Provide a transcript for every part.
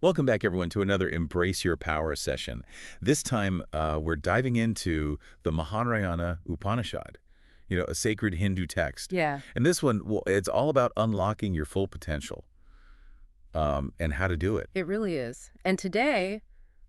Welcome back, everyone, to another Embrace Your Power session. This time, we're diving into the Mahanarayana Upanishad, a sacred Hindu text. Yeah, And this one, well, it's all about unlocking your full potential and how to do it. it really is. And today,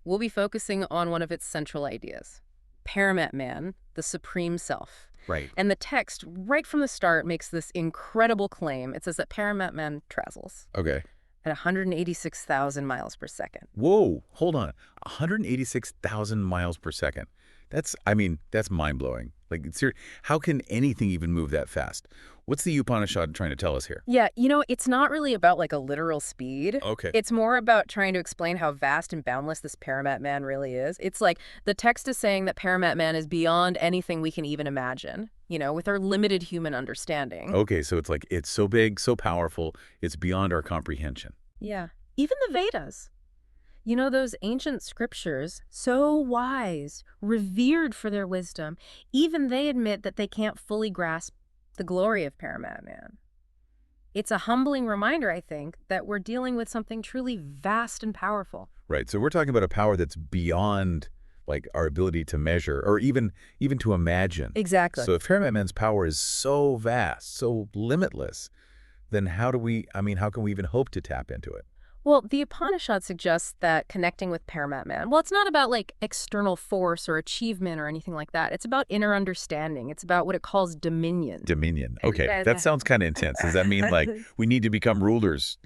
we'll be focusing on one of its central ideas, Paramatman, the Supreme Self. Right. And the text, right from the start, makes this incredible claim. It says that Paramatman travels Okay. at 186,000 miles per second. Whoa, hold on. 186,000 miles per second. That's mind-blowing. How can anything even move that fast? What's the Upanishad trying to tell us here? Yeah, it's not really about like a literal speed. Okay. It's more about trying to explain how vast and boundless this Paramatman really is. It's like the text is saying that Paramatman is beyond anything we can even imagine, with our limited human understanding. Okay, so it's so big, so powerful, it's beyond our comprehension. Yeah. Even the Vedas. Those ancient scriptures, so wise, revered for their wisdom, even they admit that they can't fully grasp the glory of Paramatman. It's a humbling reminder, I think, that we're dealing with something truly vast and powerful. Right. So we're talking about a power that's beyond our ability to measure or even to imagine. Exactly. So if Paramatman's power is so vast, so limitless, then how can we even hope to tap into it? Well, the Upanishad suggests that connecting with Paramatman, well, it's not about like external force or achievement or anything like that. It's about inner understanding. It's about what it calls dominion. Dominion. Okay. Yeah, That sounds kind of intense. Does that mean we need to become rulers,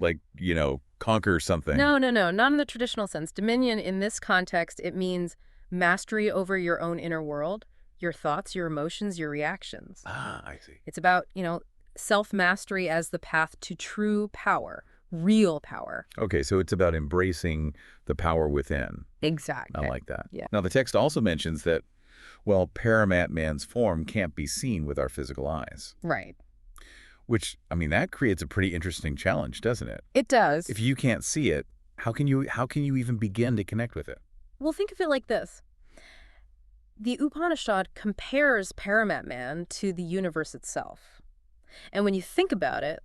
conquer something? No, no, no, not in the traditional sense. Dominion in this context, it means mastery over your own inner world, your thoughts, your emotions, your reactions. Ah, I see. It's about, self-mastery as the path to true power, real power. Okay, so it's about embracing the power within. I Exactly. like that. Yeah. Now, the text also mentions that, well, Paramatman's form can't be seen with our physical eyes, Right. which, that creates a pretty interesting challenge, doesn't it? It does. If you can't see it, how can you even begin to connect with it? Well, think of it like this. The Upanishad compares Paramatman to the universe itself. And when you think about it,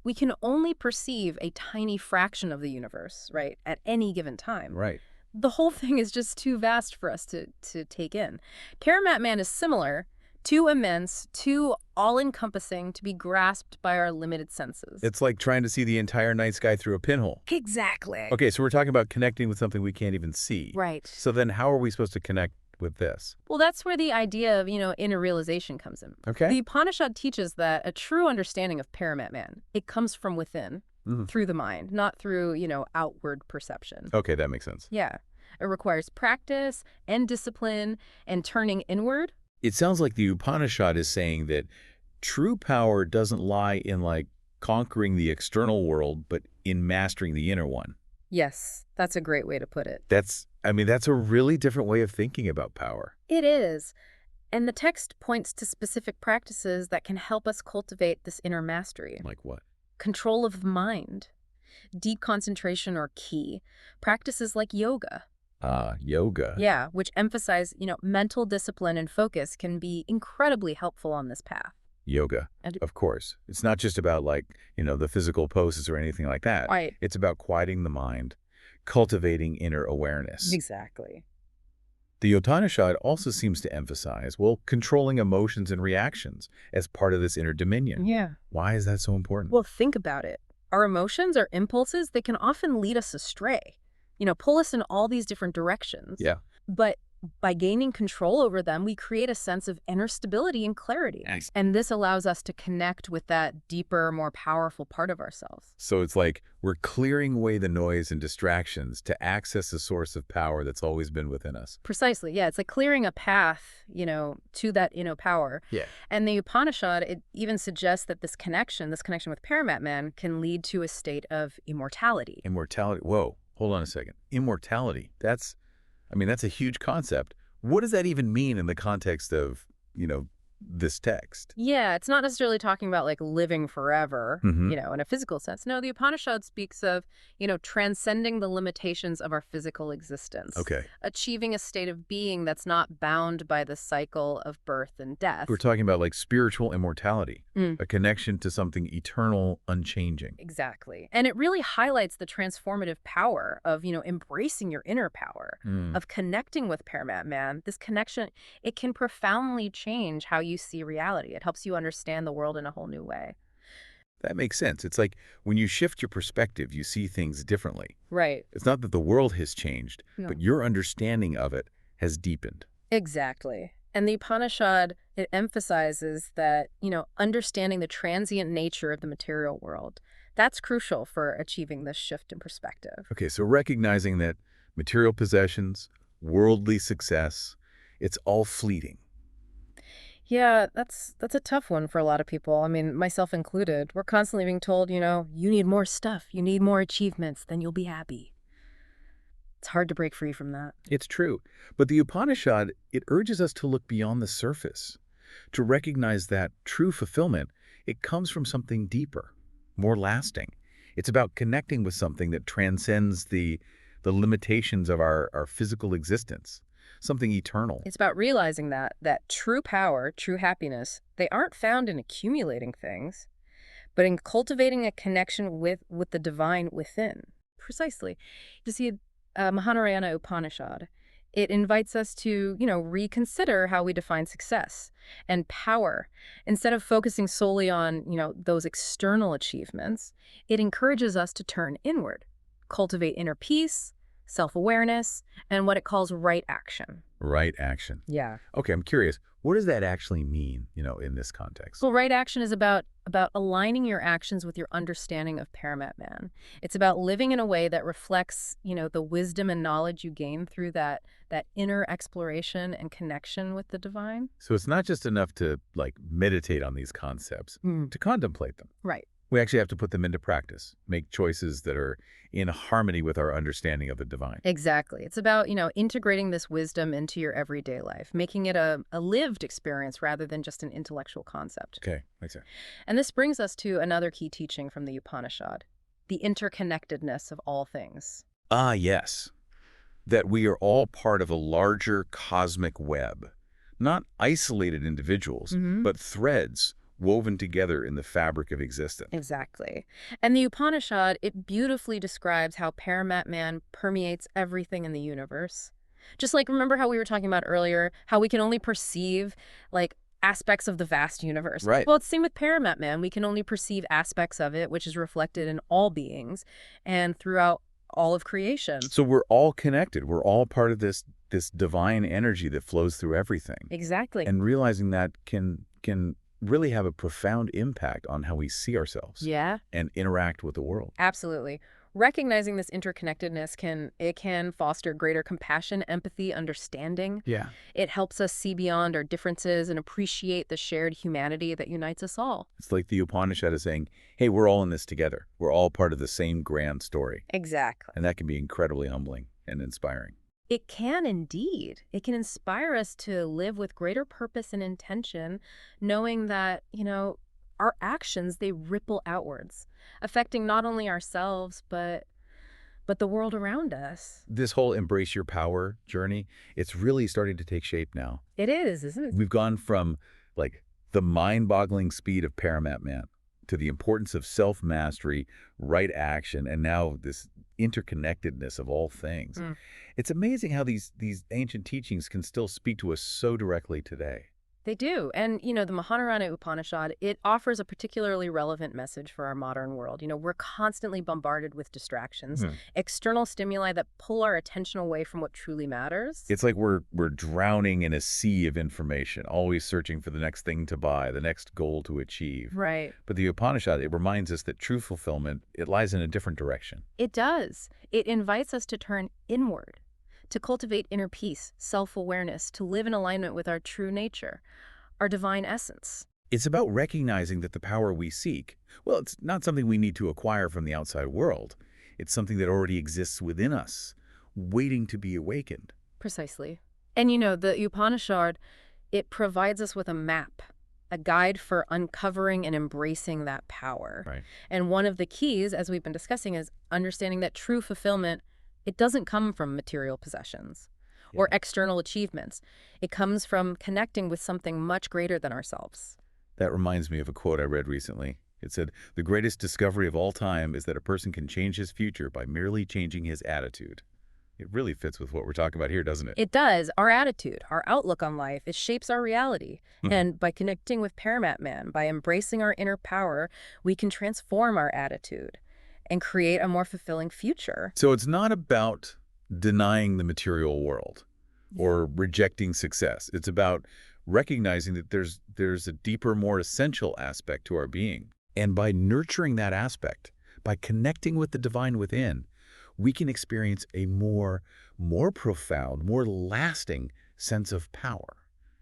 we can only perceive a tiny fraction of the universe, right, at any given time. Right. The whole thing is just too vast for us to take in. Paramatman is similar, too immense, too all-encompassing to be grasped by our limited senses. It's like trying to see the entire night sky through a pinhole. Exactly. Okay, so we're talking about connecting with something we can't even see. Right. So then how are we supposed to connect with this? Well, that's where the idea of, inner realization comes in. Okay. The Upanishad teaches that a true understanding of Paramatman, it comes from within, through the mind, not through, outward perception. Okay, that makes sense. Yeah. It requires practice and discipline and turning inward. It sounds like the Upanishad is saying that true power doesn't lie in conquering the external world, but in mastering the inner one. Yes, that's a great way to put it. That's a really different way of thinking about power. It is. And the text points to specific practices that can help us cultivate this inner mastery. Like what? Control of the mind, deep concentration or key, practices like yoga. Yoga. Yeah, which emphasize, mental discipline and focus can be incredibly helpful on this path. Yoga, And of course. It's not just about the physical poses or anything like that. right. It's about quieting the mind, cultivating inner awareness. Exactly. The Upanishad also seems to emphasize, well, controlling emotions and reactions as part of this inner dominion. Yeah. Why is that so important? Well, think about it. Our emotions, our impulses, they can often lead us astray, pull us in all these different directions. Yeah. But by gaining control over them, we create a sense of inner stability and clarity. Nice. And this allows us to connect with that deeper, more powerful part of ourselves. So it's like we're clearing away the noise and distractions to access a source of power that's always been within us. Precisely. Yeah, it's like clearing a path, to that inner power. Yeah. And the Upanishad, it even suggests that this connection with Paramatman can lead to a state of immortality. Immortality. Whoa, hold on a second. Immortality. That's a huge concept. What does that even mean in the context of, this text. Yeah, it's not necessarily talking about like living forever, Hmm. in a physical sense. No, the Upanishad speaks of, transcending the limitations of our physical existence, Okay. achieving a state of being that's not bound by the cycle of birth and We're death. talking about like spiritual immortality, Mm. a connection to something eternal, unchanging. Exactly. And it really highlights the transformative power of, embracing your inner power, Mm. of connecting with Paramatman. This connection, it can profoundly change how you see reality. It helps you understand the world in a whole new way. That makes sense. It's like when you shift your perspective, you see things differently. Right. It's not that the world has changed, No. but your understanding of it has deepened. Exactly. And the Upanishad, it emphasizes that, understanding the transient nature of the material world, that's crucial for achieving this shift in perspective. Okay, so recognizing that material possessions, worldly success, it's all fleeting. Yeah, that's a tough one for a lot of people. I mean, myself included. We're constantly being told, you need more stuff, you need more achievements, then you'll be happy. It's hard to break free from that. It's true. But the Upanishad, it urges us to look beyond the surface, to recognize that true fulfillment, it comes from something deeper, more lasting. It's about connecting with something that transcends the limitations of our physical existence, something eternal. It's about realizing that true power, true happiness, they aren't found in accumulating things, but in cultivating a connection with the divine within. Precisely. You see, Mahanarayana Upanishad, it invites us to, reconsider how we define success and power. Instead of focusing solely on, those external achievements, it encourages us to turn inward, cultivate inner peace, self-awareness, and what it calls right action. Right action. Yeah. Okay, I'm curious, what does that actually mean, in this context? Well, right action is about aligning your actions with your understanding of Paramatman. It's about living in a way that reflects, the wisdom and knowledge you gain through that inner exploration and connection with the divine. So it's not just enough to, like, meditate on these concepts, Mm. to contemplate them. Right. We actually have to put them into practice, make choices that are in harmony with our understanding of the divine. Exactly. It's about, integrating this wisdom into your everyday life, making it a lived experience rather than just an intellectual concept. Okay, makes sense. And this brings us to another key teaching from the Upanishad, the interconnectedness of all things. Ah, yes. That we are all part of a larger cosmic web. Not isolated individuals, Hmm. but threads woven together in the fabric of existence. Exactly. And the Upanishad, it beautifully describes how Paramatman permeates everything in the universe. Just like, remember how we were talking about earlier, how we can only perceive, like, aspects of the vast universe. Right. Well, it's the same with Paramatman. We can only perceive aspects of it, which is reflected in all beings and throughout all of creation. So we're all connected. We're all part of this divine energy that flows through everything. Exactly. And realizing that can really have a profound impact on how we see ourselves Yeah. and interact with the world. Absolutely. Recognizing this interconnectedness can foster greater compassion, empathy, understanding. Yeah. It helps us see beyond our differences and appreciate the shared humanity that unites us all. It's like the Upanishad is saying, hey, we're all in this together. We're all part of the same grand story. Exactly. And that can be incredibly humbling and inspiring. It can indeed. It can inspire us to live with greater purpose and intention, knowing that, our actions, they ripple outwards, affecting not only ourselves, but the world around us. This whole embrace your power journey, it's really starting to take shape now. It is, isn't it? We've gone from like the mind-boggling speed of Paramatman to the importance of self-mastery, right action, and now this interconnectedness of all things. Mm. It's amazing how these ancient teachings can still speak to us so directly today. They do. And, the Mahanarayana Upanishad, it offers a particularly relevant message for our modern world. We're constantly bombarded with distractions, Hmm. external stimuli that pull our attention away from what truly matters. It's like we're drowning in a sea of information, always searching for the next thing to buy, the next goal to achieve. Right. But the Upanishad, it reminds us that true fulfillment, it lies in a different direction. It does. It invites us to turn inward, to cultivate inner peace, self-awareness, to live in alignment with our true nature, our divine essence. It's about recognizing that the power we seek, well, it's not something we need to acquire from the outside world. It's something that already exists within us, waiting to be awakened. Precisely. And the Upanishad, It provides us with a map, a guide for uncovering and embracing that power. Right. And one of the keys, as we've been discussing, is understanding that true fulfillment, it doesn't come from material possessions or Yeah. external achievements. It comes from connecting with something much greater than ourselves. That reminds me of a quote I read recently. It said, "The greatest discovery of all time is that a person can change his future by merely changing his attitude." It really fits with what we're talking about here, doesn't it? It does. Our attitude, our outlook on life, it shapes our reality. Mhm. And by connecting with Paramatman, by embracing our inner power, we can transform our attitude and create a more fulfilling future. So it's not about denying the material world or rejecting success. It's about recognizing that there's a deeper, more essential aspect to our being. And by nurturing that aspect, by connecting with the divine within, we can experience a more profound, more lasting sense of power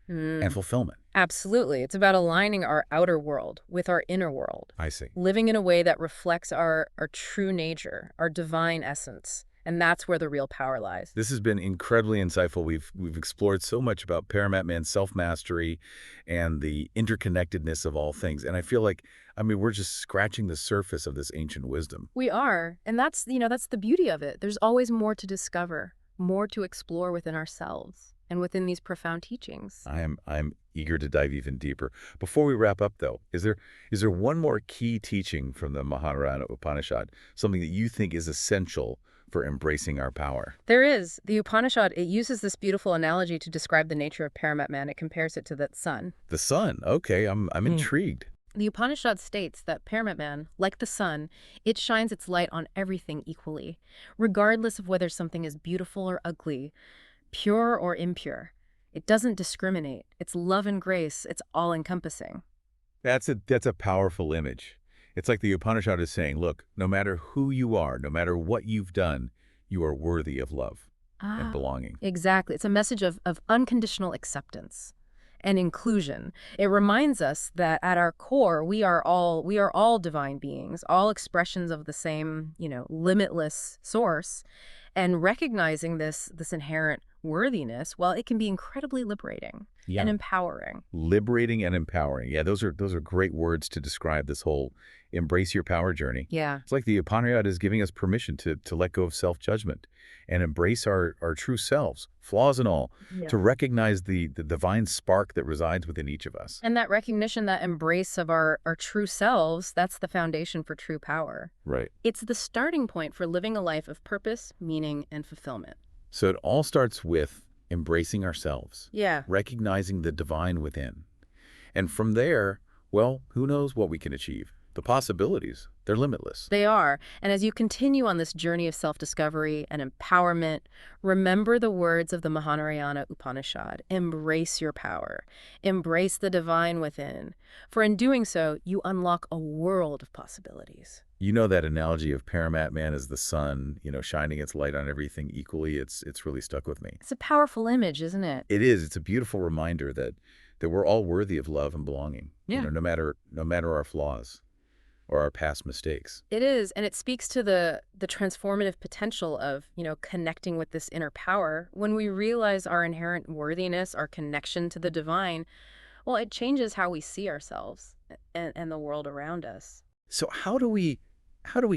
and Mm, fulfillment. absolutely. It's about aligning our outer world with our inner world, I see. living in a way that reflects our true nature, our divine essence. And that's where the real power lies. This has been incredibly insightful. We've explored so much about Paramatman's self-mastery and the interconnectedness of all things. And I feel like, I mean, we're just scratching the surface of this ancient wisdom. We are. And that's the beauty of it. There's always more to discover, more to explore within ourselves and within these profound teachings. I'm eager to dive even deeper. Before we wrap up, though, is there one more key teaching from the Mahanarayana Upanishad, something that you think is essential for embracing our power? There is. The Upanishad, it uses this beautiful analogy to describe the nature of Paramatman. It compares it to the sun. The sun. Okay, I'm intrigued. The Upanishad states that Paramatman, like the sun, it shines its light on everything equally, regardless of whether something is beautiful or ugly, pure or impure. It doesn't discriminate. It's love and grace. It's all-encompassing. That's a powerful image. It's like the Upanishad is saying, look, no matter who you are, no matter what you've done, you are worthy of love and Ah, belonging. exactly. It's a message of unconditional acceptance and inclusion. It reminds us that at our core, we are all divine beings, all expressions of the same, limitless source. And recognizing this inherent worthiness, well, it can be incredibly liberating and Yeah. empowering. Liberating and empowering. Yeah, those are great words to describe this whole embrace your power journey. Yeah. It's like the Upanishad is giving us permission to let go of self-judgment and embrace our true selves, flaws and all, Yeah. to recognize the divine spark that resides within each of us. And that recognition, that embrace of our true selves, that's the foundation for true power. Right. It's the starting point for living a life of purpose, meaning, and fulfillment. So it all starts with embracing ourselves, Yeah. recognizing the divine within. And from there, well, who knows what we can achieve? The possibilities, they're limitless. They are. And as you continue on this journey of self-discovery and empowerment, remember the words of the Mahanarayana Upanishad. Embrace your power. Embrace the divine within. For in doing so, you unlock a world of possibilities. You know that analogy of Paramatman as the sun, shining its light on everything equally, it's really stuck with me. It's a powerful image, isn't it? It is. It's a beautiful reminder that we're all worthy of love and belonging, Yeah. no matter our flaws or our past mistakes. It is, and it speaks to the transformative potential of, connecting with this inner power. When we realize our inherent worthiness, our connection to the divine, well, it changes how we see ourselves and the world around us. So how do we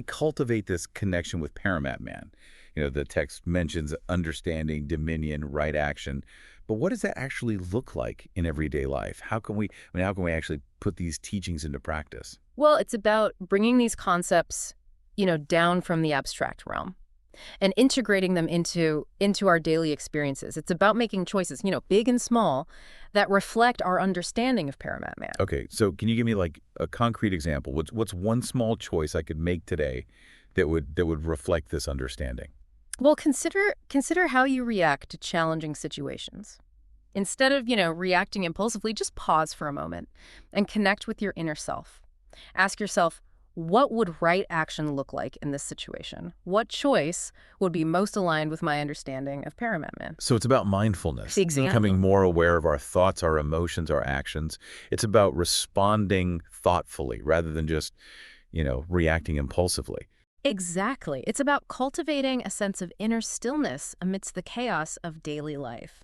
cultivate this connection with Paramatman? The text mentions understanding, dominion, right action, but what does that actually look like in everyday life? How can we actually put these teachings into practice? Well, it's about bringing these concepts, down from the abstract realm and integrating them into our daily experiences. It's about making choices, big and small, that reflect our understanding of Paramatman. Okay, so can you give me like a concrete example? What's one small choice I could make today that would reflect this understanding? Well, consider how you react to challenging situations. Instead of, reacting impulsively, just pause for a moment and connect with your inner self. Ask yourself, what would right action look like in this situation? What choice would be most aligned with my understanding of Paramatman? So it's about mindfulness, Exactly. becoming more aware of our thoughts, our emotions, our actions. It's about responding thoughtfully rather than just, reacting impulsively. Exactly. It's about cultivating a sense of inner stillness amidst the chaos of daily life.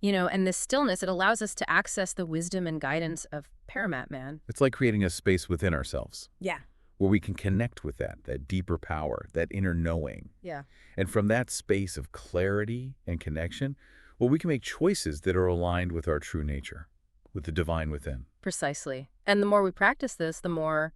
And this stillness, it allows us to access the wisdom and guidance of Paramatman. It's like creating a space within ourselves Yeah. where we can connect with that deeper power, that inner knowing. Yeah. And from that space of clarity and connection, well, we can make choices that are aligned with our true nature, with the divine within. Precisely. And the more we practice this, the more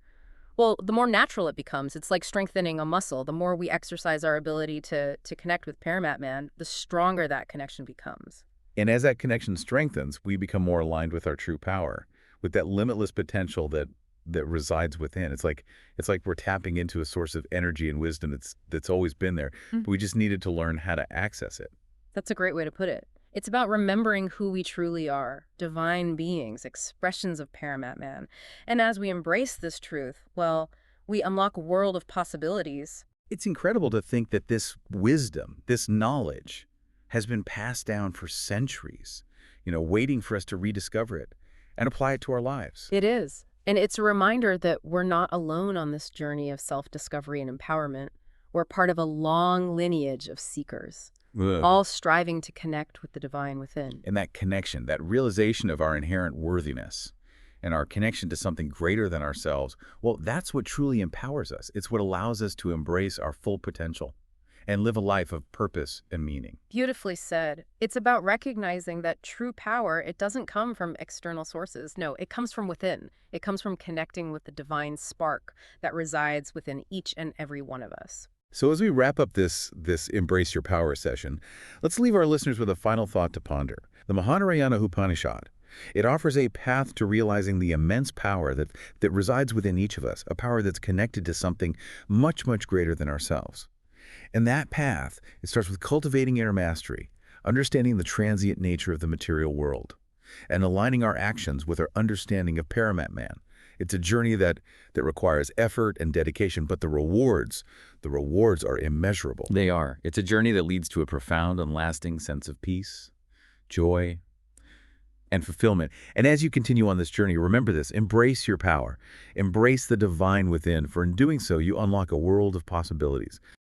natural it becomes. It's like strengthening a muscle. The more we exercise our ability to connect with Paramatman, the stronger that connection becomes. And as that connection strengthens, we become more aligned with our true power, with that limitless potential that resides within. It's like we're tapping into a source of energy and wisdom that's always been there, Mm. but we just needed to learn how to access it. That's a great way to put it. It's about remembering who we truly are, divine beings, expressions of Paramatman. And as we embrace this truth, well, we unlock a world of possibilities. It's incredible to think that this wisdom, this knowledge, has been passed down for centuries, waiting for us to rediscover it and apply it to our lives. It is. And it's a reminder that we're not alone on this journey of self-discovery and empowerment. We're part of a long lineage of seekers, Ugh. all striving to connect with the divine within. And that connection, that realization of our inherent worthiness and our connection to something greater than ourselves, well, that's what truly empowers us. It's what allows us to embrace our full potential and live a life of purpose and meaning. Beautifully said. It's about recognizing that true power, it doesn't come from external sources. No, it comes from within. It comes from connecting with the divine spark that resides within each and every one of us. So as we wrap up this Embrace Your Power session, let's leave our listeners with a final thought to ponder. The Mahanarayana Upanishad, it offers a path to realizing the immense power that resides within each of us, a power that's connected to something much, much greater than ourselves. And that path, it starts with cultivating inner mastery, understanding the transient nature of the material world, and aligning our actions with our understanding of Paramatman. It's a journey that requires effort and dedication, but the rewards are immeasurable. They are. It's a journey that leads to a profound and lasting sense of peace, joy, and fulfillment. And as you continue on this journey, remember this: embrace your power. Embrace the divine within, for in doing so, you unlock a world of possibilities.